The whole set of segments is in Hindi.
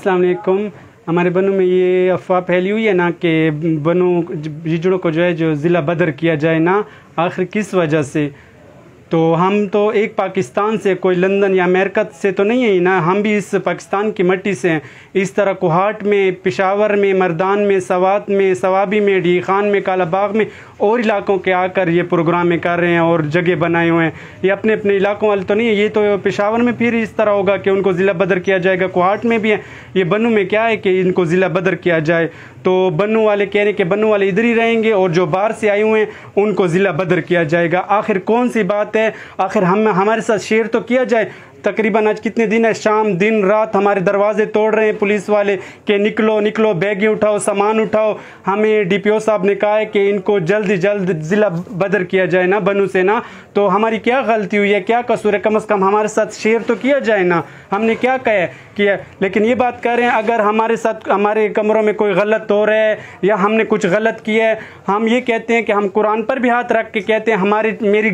अस्सलाम वालेकुम। हमारे बनू में ये अफवाह फैली हुई है ना कि बनू हिजड़ों को जो है जो ज़िला बदर किया जाए ना, आखिर किस वजह से। तो हम तो एक पाकिस्तान से, कोई लंदन या अमेरिका से तो नहीं है ना, हम भी इस पाकिस्तान की मिट्टी से हैं। इस तरह कोहाट में, पेशावर में, मर्दान में, सवात में, सवाबी में, डी खान में, कालाबाग में और इलाकों के आकर ये प्रोग्राम में कर रहे हैं और जगह बनाए हुए हैं। ये अपने अपने इलाकों वाले तो नहीं है। ये तो पेशावर में फिर इस तरह होगा कि उनको ज़िला बदर किया जाएगा, कोहाट में भी है। ये बनू में क्या है कि इनको ज़िला बदर किया जाए। तो बनू वाले कह रहे हैं कि बनू वाले इधर ही रहेंगे और जो बाहर से आए हुए हैं उनको ज़िला बदर किया जाएगा। आखिर कौन सी बात है? आखिर हमारे साथ शेयर तो किया जाए। तकरीबन आज कितने दिन है, शाम दिन रात हमारे दरवाजे तोड़ रहे हैं पुलिस वाले कि निकलो निकलो, बैगें उठाओ, सामान उठाओ। हमें डीपीओ साहब ने कहा है कि इनको जल्द से जल्द ज़िला बदर किया जाए ना बनू से ना। तो हमारी क्या गलती हुई है, क्या कसूर है? कम से कम हमारे साथ शेयर तो किया जाए ना। हमने क्या किया? लेकिन ये बात कर रहे हैं अगर हमारे साथ, हमारे कमरों में कोई गलत हो रहा है या हमने कुछ गलत किया है, हम ये कहते हैं कि हम कुरान पर भी हाथ रख के कहते हैं मेरी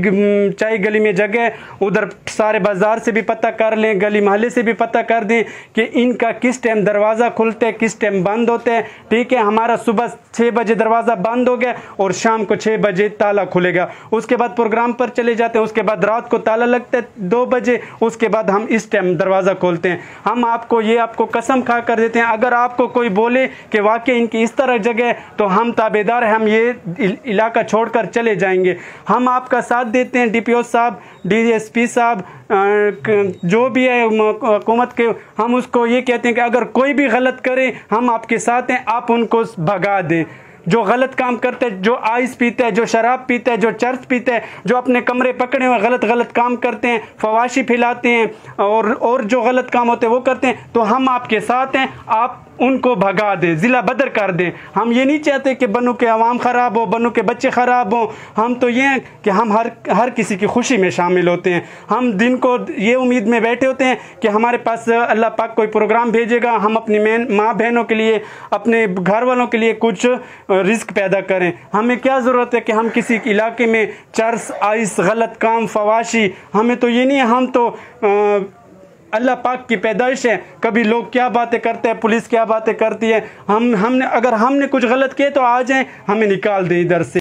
चाय गली में जगह, उधर सारे बाजार से भी पता कर लें, गली मोहल्ले से भी पता कर दें कि इनका किस टाइम दरवाज़ा खुलता है, किस टाइम बंद होता है। ठीक है, हमारा सुबह 6 बजे दरवाज़ा बंद हो गया और शाम को 6 बजे ताला खुलेगा। उसके बाद प्रोग्राम पर चले जाते हैं, उसके बाद रात को ताला लगता है 2 बजे, उसके बाद हम इस टाइम दरवाज़ा खोलते हैं। हम आपको कसम खा कर देते हैं, अगर आपको कोई बोले कि वाकई इनकी इस तरह जगह है तो हम ताबेदार हैं, हम ये इलाका छोड़कर चले जाएंगे। हम आपका साथ देते हैं। डीपीओ साहब, डीएसपी साहब, जो भी है हुकूमत के, हम उसको ये कहते हैं कि अगर कोई भी गलत करे हम आपके साथ हैं, आप उनको भगा दें। जो गलत काम करते हैं, जो आइस पीते हैं, जो शराब पीते हैं, जो चर्च पीते हैं, जो अपने कमरे पकड़े हुए गलत काम करते हैं, फवाशी फैलाते हैं और जो गलत काम होते हैं वो करते हैं, तो हम आपके साथ हैं। आप उनको भगा दें, ज़िला बदर कर दें। हम ये नहीं चाहते कि बनू के अवाम ख़राब हो, बनू के बच्चे ख़राब हों। हम तो ये हैं कि हम हर किसी की खुशी में शामिल होते हैं। हम दिन को ये उम्मीद में बैठे होते हैं कि हमारे पास अल्लाह पाक कोई प्रोग्राम भेजेगा, हम अपनी माँ बहनों के लिए, अपने घर वालों के लिए कुछ रिस्क पैदा करें। हमें क्या ज़रूरत है कि हम किसी इलाके में चर्च, आइस, गलत काम, फवाशी, हमें तो ये नहीं है। हम तो अल्लाह पाक की पैदाइश है। कभी लोग क्या बातें करते हैं, पुलिस क्या बातें करती है। अगर हमने कुछ गलत किए तो आ जाएं, हमें निकाल दें इधर से।